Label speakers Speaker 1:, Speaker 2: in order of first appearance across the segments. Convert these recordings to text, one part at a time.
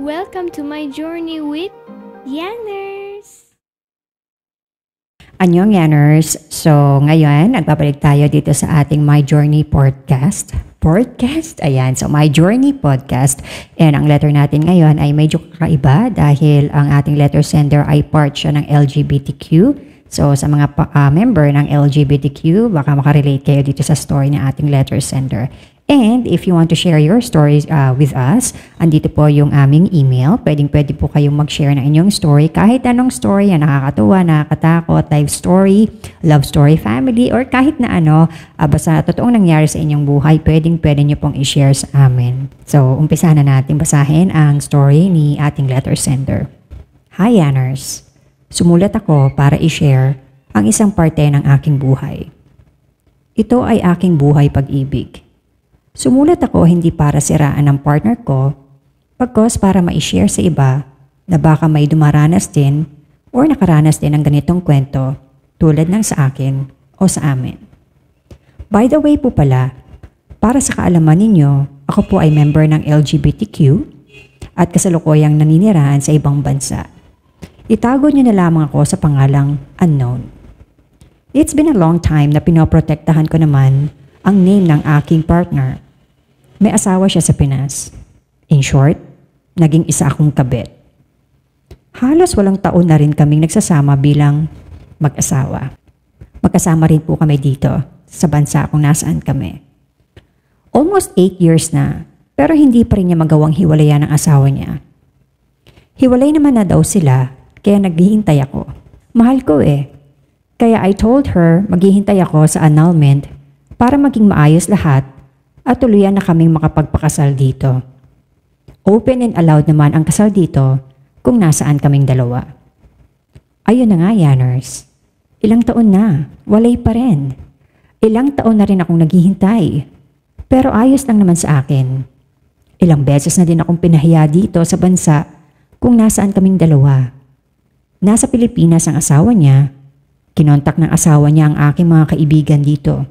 Speaker 1: Welcome to my journey with Yanners!
Speaker 2: Anyong Yanners! So ngayon, nagbabalik tayo dito sa ating My Journey podcast. Ayan. So My Journey podcast. And ang letter natin ngayon ay medyo kakaiba dahil ang ating letter sender ay part siya ng LGBTQ. So sa mga member ng LGBTQ, baka makarelate kayo dito sa story ng ating letter sender. And if you want to share your stories with us, andito po yung aming email. Pwede po kayong mag-share ng inyong story. Kahit anong story, yan, nakakatuwa, nakakatakot, life story, love story, family, or kahit na ano, basta totoong nangyari sa inyong buhay, pwede nyo pong i-share sa amin. So, umpisa na natin basahin ang story ni ating letter sender. Hi, Yanners! Sumulat ako para i-share ang isang parte ng aking buhay. Ito ay aking buhay pag-ibig. Sumulat ako hindi para siraan ng partner ko, pagkos para ma-share sa iba na baka may dumaranas din or nakaranas din ng ganitong kwento tulad ng sa akin o sa amin. By the way po pala, para sa kaalaman ninyo, ako po ay member ng LGBTQ at kasalukuyang naninirahan sa ibang bansa. Itago niyo na lamang ako sa pangalang unknown. It's been a long time na pinoprotektahan ko naman ang name ng aking partner. May asawa siya sa Pinas. In short, naging isa akong kabit. Halos walang taon na rin kaming nagsasama bilang mag-asawa. Magkasama rin po kami dito sa bansa kung nasaan kami. Almost 8 years na, pero hindi pa rin niya magawang hiwalayan ang asawa niya. Hiwalay naman na daw sila, kaya naghihintay ako. Mahal ko eh. Kaya I told her maghihintay ako sa annulment para maging maayos lahat at tuluyan na kaming makapagpakasal dito. Open and allowed naman ang kasal dito kung nasaan kaming dalawa. Ayun na nga, Yanners. Ilang taon na, walay pa rin. Ilang taon na rin akong naghihintay. Pero ayos lang naman sa akin. Ilang beses na din akong pinahiya dito sa bansa kung nasaan kaming dalawa. Nasa Pilipinas ang asawa niya. Kinontak ng asawa niya ang aking mga kaibigan dito.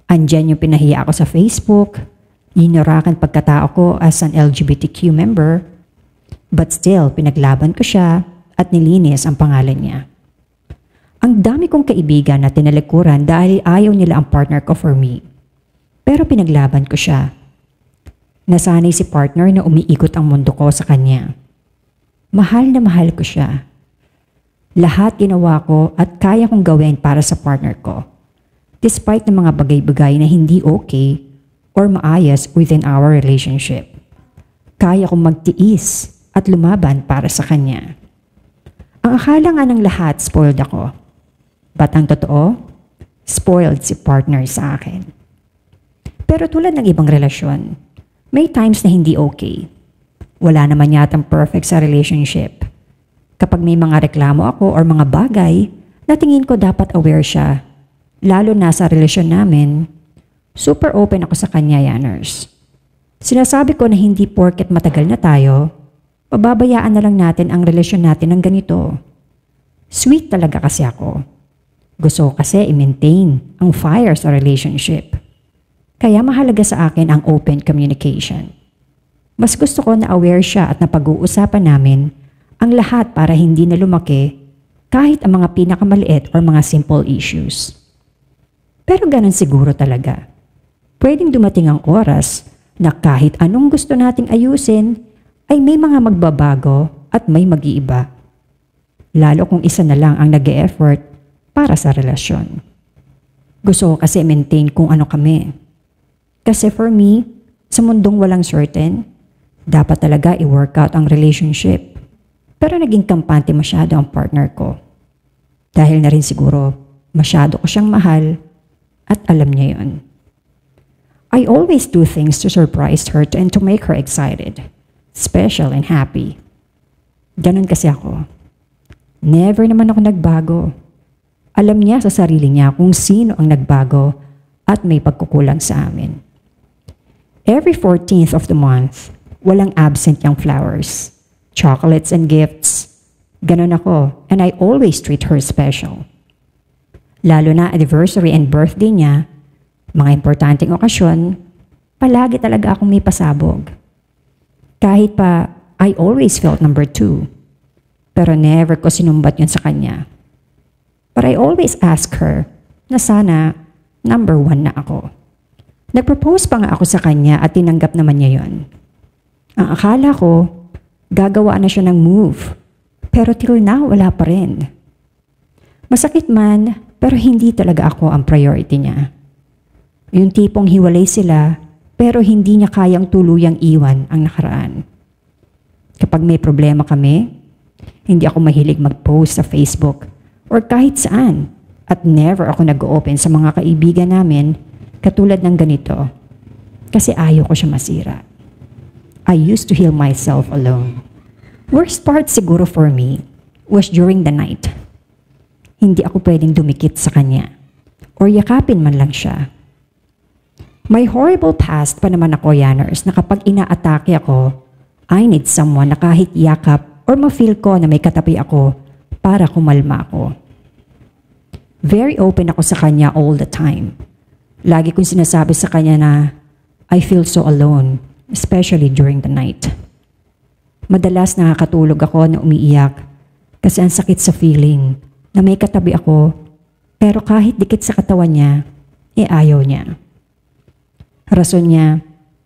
Speaker 2: Andyan yung pinahiya ako sa Facebook, yinorakan pagkatao ko as an LGBTQ member, but still pinaglaban ko siya at nilinis ang pangalan niya. Ang dami kong kaibigan na tinalikuran dahil ayaw nila ang partner ko for me. Pero pinaglaban ko siya. Nasanay si partner na umiikot ang mundo ko sa kanya. Mahal na mahal ko siya. Lahat ginawa ko at kaya kong gawin para sa partner ko. Despite ng mga bagay-bagay na hindi okay or maayos within our relationship. Kaya kong magtiis at lumaban para sa kanya. Ang akala nga ng lahat, spoiled ako. But ang totoo, spoiled si partner sa akin. Pero tulad ng ibang relasyon, may times na hindi okay. Wala naman yatang perfect sa relationship. Kapag may mga reklamo ako or mga bagay, na tingin ko dapat aware siya. Lalo na sa relasyon namin, super open ako sa kanya, Yanners. Sinasabi ko na hindi porket matagal na tayo, pababayaan na lang natin ang relasyon natin ng ganito. Sweet talaga kasi ako. Gusto ko kasi i-maintain ang fire sa relationship. Kaya mahalaga sa akin ang open communication. Mas gusto ko na aware siya at napag-uusapan namin ang lahat para hindi na lumaki kahit ang mga pinakamaliit or mga simple issues. Pero ganun siguro talaga. Pwedeng dumating ang oras na kahit anong gusto nating ayusin ay may mga magbabago at may mag-iiba. Lalo kung isa na lang ang nag-e-effort para sa relasyon. Gusto ko kasi maintain kung ano kami. Kasi for me, sa mundong walang certain, dapat talaga i-work out ang relationship. Pero naging kampante masyado ang partner ko. Dahil na rin siguro masyado ko siyang mahal at alam niya yon. I always do things to surprise her and to make her excited, special and happy. Ganon kasi ako. Never naman ako nagbago. Alam niya sa sarili niya kung sino ang nagbago at may pagkukulang sa amin. Every 14th of the month, walang absent yung flowers, chocolates and gifts. Ganon ako, and I always treat her special. Lalo na anniversary and birthday niya, mga importanteng okasyon, palagi talaga akong may pasabog. Kahit pa I always felt number 2. Pero never ko sinumbat yun sa kanya. But I always ask her na sana number 1 na ako. Nag-propose pa nga ako sa kanya at tinanggap naman niya yun. Ang akala ko, gagawa na siya ng move. Pero till now, wala pa rin. Masakit man, pero hindi talaga ako ang priority niya. Yung tipong hiwalay sila, pero hindi niya kayang tuluyang iwan ang nakaraan. Kapag may problema kami, hindi ako mahilig mag-post sa Facebook or kahit saan at never ako nag-open sa mga kaibigan namin katulad ng ganito kasi ayaw ko siya masira. I used to heal myself alone. Worst part siguro for me was during the night. Hindi ako pwedeng dumikit sa kanya or yakapin man lang siya. May horrible past pa naman ako, Yanners, na kapag inaatake ako, I need someone na kahit yakap or ma-feel ko na may katabi ako para kumalma ako. Very open ako sa kanya all the time. Lagi kong sinasabi sa kanya na I feel so alone, especially during the night. Madalas nakakatulog ako na umiiyak kasi ang sakit sa feeling na may katabi ako pero kahit dikit sa katawan niya, ayaw niya. Rason niya,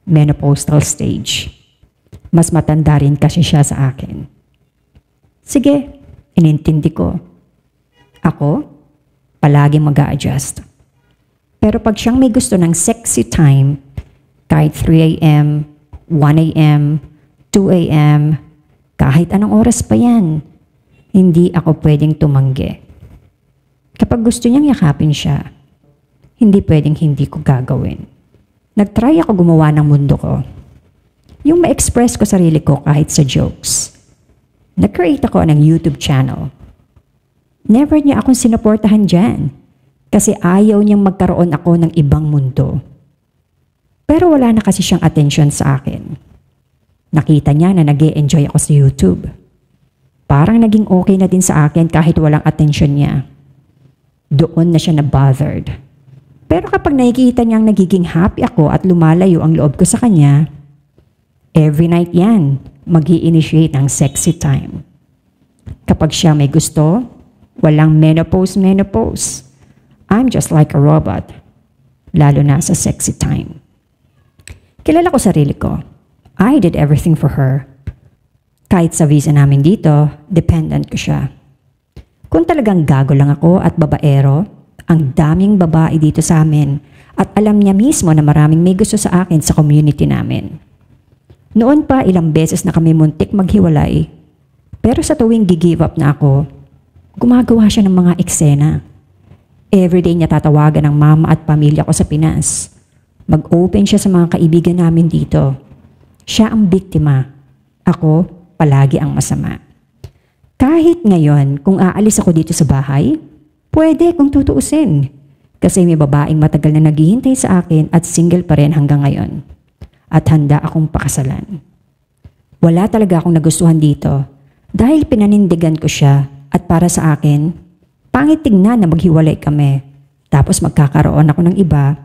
Speaker 2: menopausal stage. Mas matanda rin kasi siya sa akin. Sige, inintindi ko. Ako, palagi mag-a-adjust. Pero pag siyang may gusto ng sexy time, kahit 3 a.m., 1 a.m., 2 a.m., kahit anong oras pa yan, hindi ako pwedeng tumanggi. Kapag gusto niyang yakapin siya, hindi pwedeng hindi ko gagawin. Nag-try ako gumawa ng mundo ko. Yung ma-express ko sarili ko kahit sa jokes. Nag-create ako ng YouTube channel. Never niya akong sinuportahan dyan kasi ayaw niyang magkaroon ako ng ibang mundo. Pero wala na kasi siyang attention sa akin. Nakita niya na nag-e-enjoy ako sa YouTube. Parang naging okay na din sa akin kahit walang attention niya. Doon na siya na-bothered. Pero kapag nakikita niyang nagiging happy ako at lumalayo ang loob ko sa kanya, every night yan, mag-i-initiate ng sexy time. Kapag siya may gusto, walang menopause. I'm just like a robot, lalo na sa sexy time. Kilala ko sarili ko. I did everything for her. Kahit sa visa namin dito, dependent ko siya. Kung talagang gago lang ako at babaero, ang daming babae dito sa amin at alam niya mismo na maraming may gusto sa akin sa community namin. Noon pa ilang beses na kami muntik maghiwalay, pero sa tuwing gi-give up na ako, gumagawa siya ng mga eksena. Everyday niya tatawagan ng mama at pamilya ko sa Pinas. Mag-open siya sa mga kaibigan namin dito. Siya ang biktima. Ako, palagi ang masama. Kahit ngayon, kung aalis ako dito sa bahay, pwede kung tutuusin. Kasi may babaeng matagal na naghihintay sa akin at single pa rin hanggang ngayon. At handa akong pakasalan. Wala talaga akong nagustuhan dito dahil pinanindigan ko siya at para sa akin, pangit tignan na maghiwalay kami. Tapos magkakaroon ako ng iba.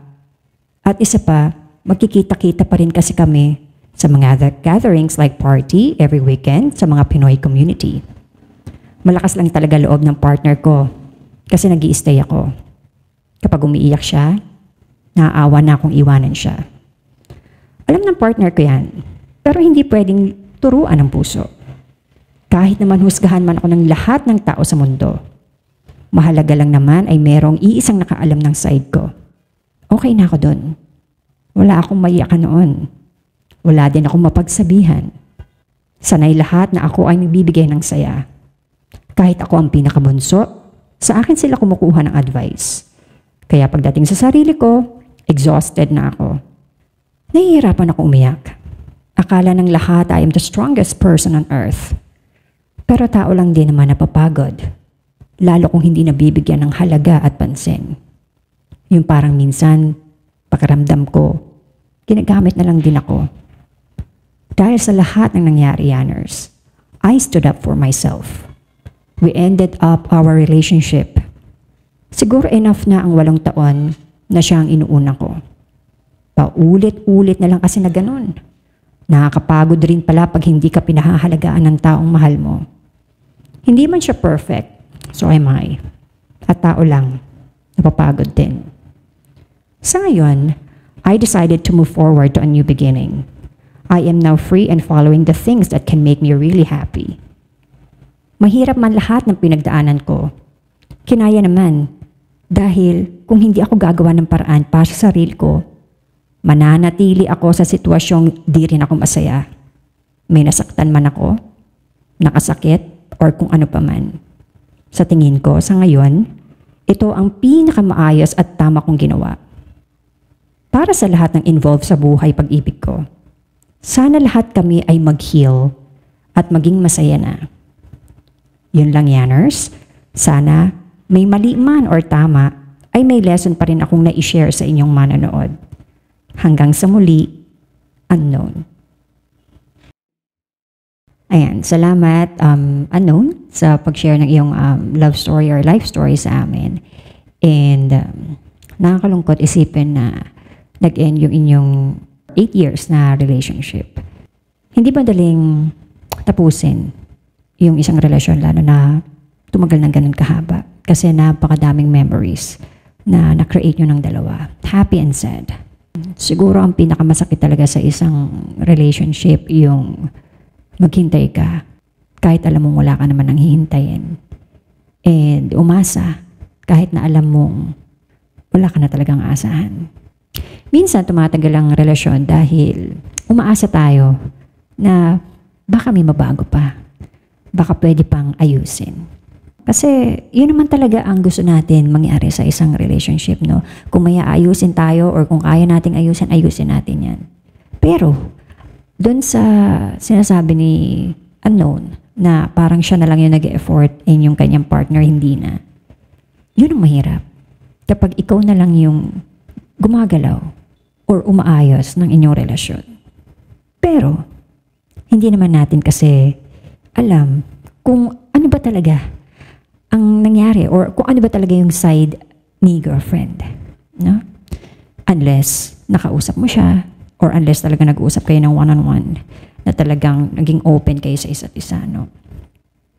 Speaker 2: At isa pa, magkikita-kita pa rin kasi kami sa mga other gatherings like party every weekend sa mga Pinoy community. Malakas lang talaga loob ng partner ko kasi nag-i-stay ako. Kapag umiiyak siya, naaawa na akong iwanan siya. Alam ng partner ko yan, pero hindi pwedeng turuan ng puso. Kahit naman husgahan man ako ng lahat ng tao sa mundo, mahalaga lang naman ay merong iisang nakaalam ng side ko. Okay na ako dun. Wala akong maiyakan noon. Wala din akong mapagsabihan. Sanay lahat na ako ay nagbibigay ng saya. Kahit ako ang pinakabunso, sa akin sila kumukuha ng advice. Kaya pagdating sa sarili ko, exhausted na ako. Nahihirapan ako umiyak. Akala ng lahat I am the strongest person on earth. Pero tao lang din naman napapagod. Lalo kung hindi nabibigyan ng halaga at pansin. Yung parang minsan, pakiramdam ko, ginagamit na lang din ako. Dahil sa lahat ng nangyari, Yanners, I stood up for myself. We ended up our relationship. Siguro enough na ang 8 taon na siya ang inuuna ko. Paulit-ulit na lang kasi na ganun. Nakakapagod rin pala pag hindi ka pinahahalagaan ng taong mahal mo. Hindi man siya perfect, so am I. At tao lang, napapagod din. Sa ngayon, I decided to move forward to a new beginning. I am now free and following the things that can make me really happy. Mahirap man lahat ng pinagdaanan ko. Kinaya naman, dahil kung hindi ako gagawa ng paraan para sa sarili ko, mananatili ako sa sitwasyong di rin ako masaya. May nasaktan man ako, nakasakit, or kung ano pa man. Sa tingin ko, sa ngayon, ito ang pinakamaayos at tama kong ginawa. Para sa lahat ng involved sa buhay pag-ibig ko, sana lahat kami ay mag-heal at maging masaya na. Yun lang, Yanners. Sana may mali man or tama, ay may lesson pa rin akong na-share sa inyong manonood. Hanggang sa muli, Unknown. Ayan, salamat Unknown sa pag-share ng iyong love story or life story sa amin. And nakakalungkot isipin na nag-end yung inyong 8 years na relationship. Hindi ba daling tapusin yung isang relasyon lalo na tumagal ng ganun kahaba? Kasi napakadaming memories na na-create nyo ng dalawa. Happy and sad. Siguro ang pinakamasakit talaga sa isang relationship yung maghintay ka kahit alam mong wala ka naman nang hihintayin. And umasa kahit na alam mong wala ka na talagang aasahan. Minsan tumatagal ang relasyon dahil umaasa tayo na baka may mabago pa. Baka pwede pang ayusin. Kasi yun naman talaga ang gusto natin mangyari sa isang relationship, no? Kung may aayusin tayo or kung kaya nating ayusin, ayusin natin yan. Pero doon sa sinasabi ni Unknown na parang siya na lang yung nag-e-effort and yung kanyang partner hindi na. Yun ang mahirap. Kapag ikaw na lang yung gumagalaw or umaayos ng inyong relasyon. Pero, hindi naman natin kasi alam kung ano ba talaga ang nangyari or kung ano ba talaga yung side ni girlfriend. No? Unless nakausap mo siya or unless talaga nag-uusap kayo ng one-on-one na talagang naging open kayo sa isa't isa. No?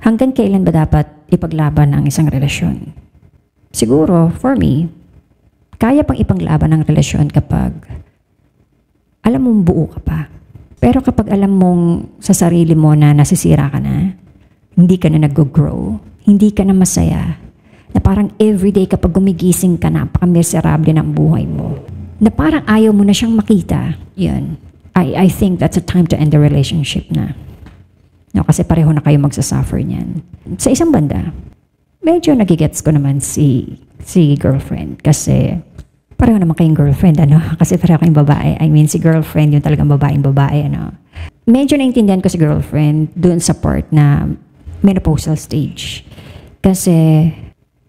Speaker 2: Hanggang kailan ba dapat ipaglaban ang isang relasyon? Siguro, for me, kaya pang ipanglaban ng relasyon kapag alam mong buo ka pa. Pero kapag alam mong sa sarili mo na nasisira ka na, hindi ka na nag-grow, hindi ka na masaya, na parang everyday kapag gumigising ka, napaka-miserable ng buhay mo, na parang ayaw mo na siyang makita, yun. I think that's a time to end the relationship na. No, kasi pareho na kayo magsasuffer niyan. Sa isang banda, medyo nagigets ko naman si girlfriend kasi pareho naman kayong girlfriend, ano? Kasi pareho kayong babae. I mean, si girlfriend, yung talagang babaeng babae, ano? Medyo naintindihan ko si girlfriend dun sa part na menopausal stage. Kasi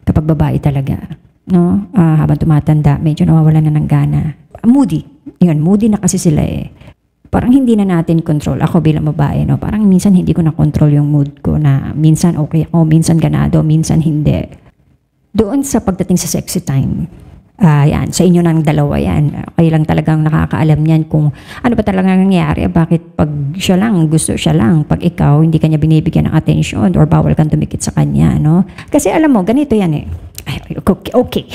Speaker 2: kapag babae talaga, no? Habang tumatanda, medyo nawawalan na ng gana. Moody. Yun, moody na kasi sila eh. Parang hindi na natin control. Ako bilang babae, no? Parang minsan hindi ko na control yung mood ko na minsan okay ako, minsan ganado, minsan hindi. Doon sa pagdating sa sexy time, yan, sa inyo ng dalawa yan. Kayo lang talagang nakakaalam niyan kung ano ba talagang nangyayari. Bakit pag siya lang, gusto siya lang. Pag ikaw, hindi kanya binibigyan ng attention or bawal kang tumikit sa kanya, no? Kasi alam mo, ganito yan eh. Ay, okay.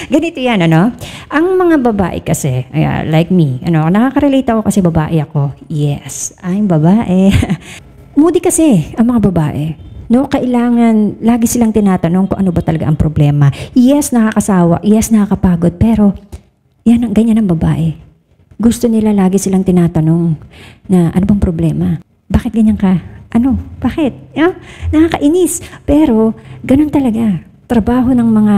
Speaker 2: Ganito yan, ano? Ang mga babae kasi, like me, ano, nakaka-relate ako kasi babae ako. Yes, I'm babae. Moody kasi ang mga babae. No, kailangan, lagi silang tinatanong kung ano ba talaga ang problema. Yes, nakakasawa. Yes, nakakapagod. Pero, yan, ganyan ang babae. Gusto nila lagi silang tinatanong na ano bang problema? Bakit ganyan ka? Ano? Bakit? Nakakainis. Pero, ganun talaga. Trabaho ng mga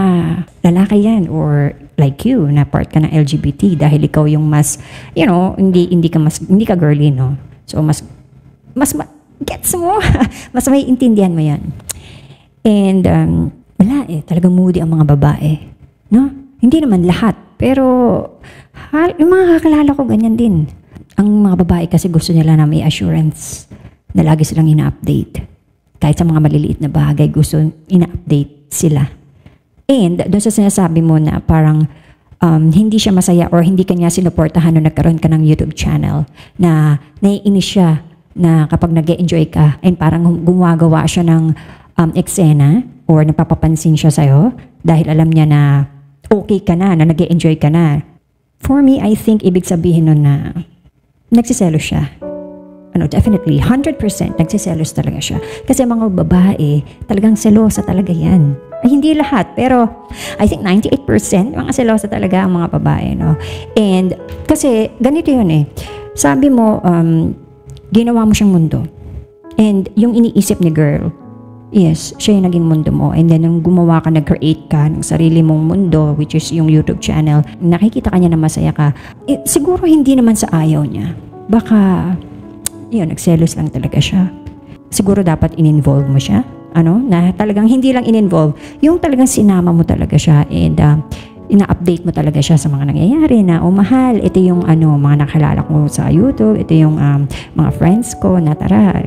Speaker 2: lalaki yan or like you, na part ka ng LGBT dahil ikaw yung mas, you know, hindi ka girly, no? So, mas gets mo. Mas may intindihan mo yan. And, wala eh. Talagang moody ang mga babae. No? Hindi naman lahat. Pero, yung mga kakilala ko, ganyan din. Ang mga babae kasi gusto nila na may assurance na lagi silang ina-update. Kahit sa mga maliliit na bagay, gusto ina-update sila. And, doon sa sinasabi mo na parang hindi siya masaya or hindi kanya sinuportahan nung nagkaroon ka ng YouTube channel, na naiinis siya na kapag nag-enjoy ka and parang gumagawa siya ng eksena or napapapansin siya sa'yo dahil alam niya na okay ka na nag-enjoy ka na. For me, I think ibig sabihin nun na nagsiselos siya. Definitely, 100% nagsiselos talaga siya. Kasi mga babae, talagang selosa talaga yan. Ay, hindi lahat, pero I think 98% mga selosa talaga ang mga babae, no? And kasi ganito yun eh. Sabi mo, ginawa mo siyang mundo. And yung iniisip ni girl, yes, siya yung naging mundo mo. And then, nung gumawa ka, nag-create ka ng sarili mong mundo, which is yung YouTube channel, nakikita ka niya na masaya ka. Siguro hindi naman sa ayaw niya. Baka, yun, nagselos lang talaga siya. Siguro dapat in-involve mo siya. Na talagang hindi lang in-involve, yung talagang sinama mo talaga siya and ina-update mo talaga siya sa mga nangyayari na, mahal, ito yung mga nakalala ko sa YouTube, ito yung mga friends ko na tara,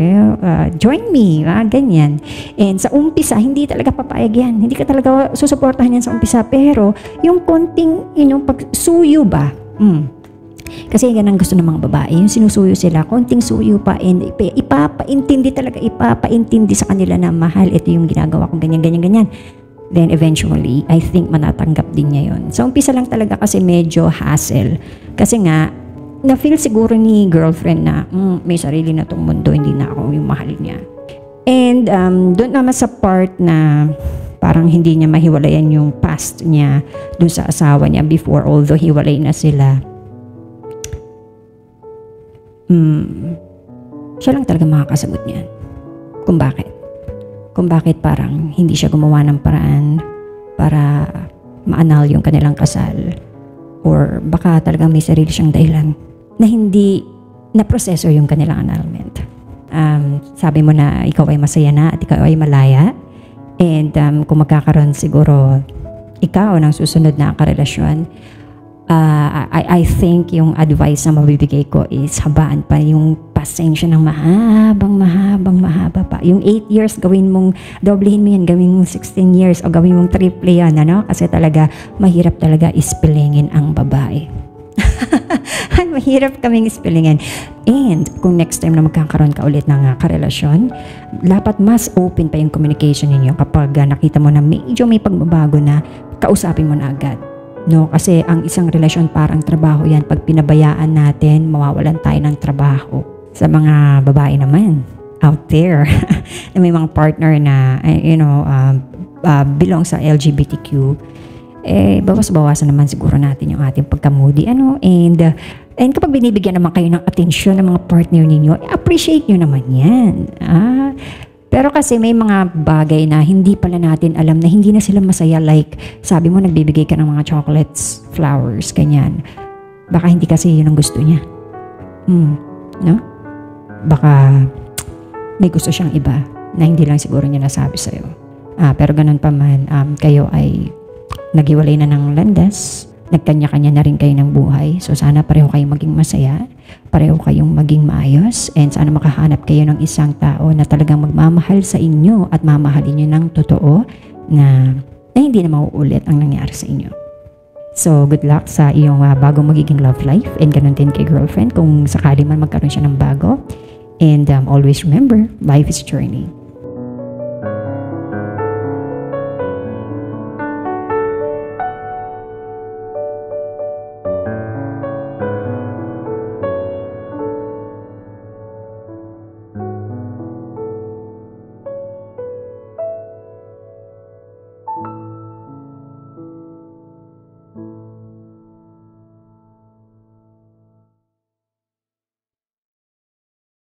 Speaker 2: join me, ganyan. And sa umpisa, hindi talaga papayag yan. Hindi ka talaga susuportahan yan sa umpisa, pero yung konting, pagsuyo ba? Kasi yan ang gusto ng mga babae, yung sinusuyo sila, konting suyo pa, and ipapaintindi sa kanila na, mahal, ito yung ginagawa ko, ganyan. Then eventually, I think manatanggap din niya yun. Sa umpisa lang talaga kasi medyo hassle. Kasi nga, na-feel siguro ni girlfriend na, may sarili na tong mundo, hindi na ako yung mahal niya. And doon naman sa part na parang hindi niya mahiwalayan yung past niya doon sa asawa niya before, although hiwalay na sila. Siya lang talaga makakasagot niyan. Kung bakit parang hindi siya gumawa ng paraan para ma-annul yung kanilang kasal. Or baka talagang may sarili siyang dahilan na hindi na-proseso yung kanilang annulment. Sabi mo na ikaw ay masaya na at ikaw ay malaya. And kung magkakaroon siguro ikaw ng susunod na karelasyon, I think yung advice na mabibigay ko is habaan pa yung pasensya ng mahaba pa. Yung 8 years, gawin mong, doblehin mo yan, gawin mong 16 years o gawin mong triple yan, Kasi talaga, mahirap talaga ispilingin ang babae. Mahirap kaming ispilingin. And kung next time na magkakaroon ka ulit ng karelasyon, dapat mas open pa yung communication ninyo kapag nakita mo na medyo may pagbabago na, kausapin mo na agad. No, kasi ang isang relasyon parang trabaho yan. Pag pinabayaan natin, mawawalan tayo ng trabaho. Sa mga babae naman, out there, na may mga partner na, belong sa LGBTQ, bawas-bawasan naman siguro natin yung ating pagka-moody, and kapag binibigyan naman kayo ng atensyon ng mga partner ninyo, appreciate nyo naman yan. Pero kasi may mga bagay na hindi pala natin alam na hindi na sila masaya. Like, sabi mo, nagbibigay ka ng mga chocolates, flowers, ganyan. Baka hindi kasi yun ang gusto niya. No? Baka may gusto siyang iba na hindi lang siguro niya nasabi sa'yo. Pero ganun pa man, kayo ay naghiwalay na ng landas. Nagkanya-kanya na rin kayo ng buhay. So sana pareho kayong maging masaya, pareho kayong maging maayos, and sana makahanap kayo ng isang tao na talagang magmamahal sa inyo at mamahalin nyo ng totoo na hindi na mauulit ang nangyari sa inyo. So good luck sa iyong bagong magiging love life, and ganun din kay girlfriend kung sakali man magkaroon siya ng bago. And always remember, life is a journey.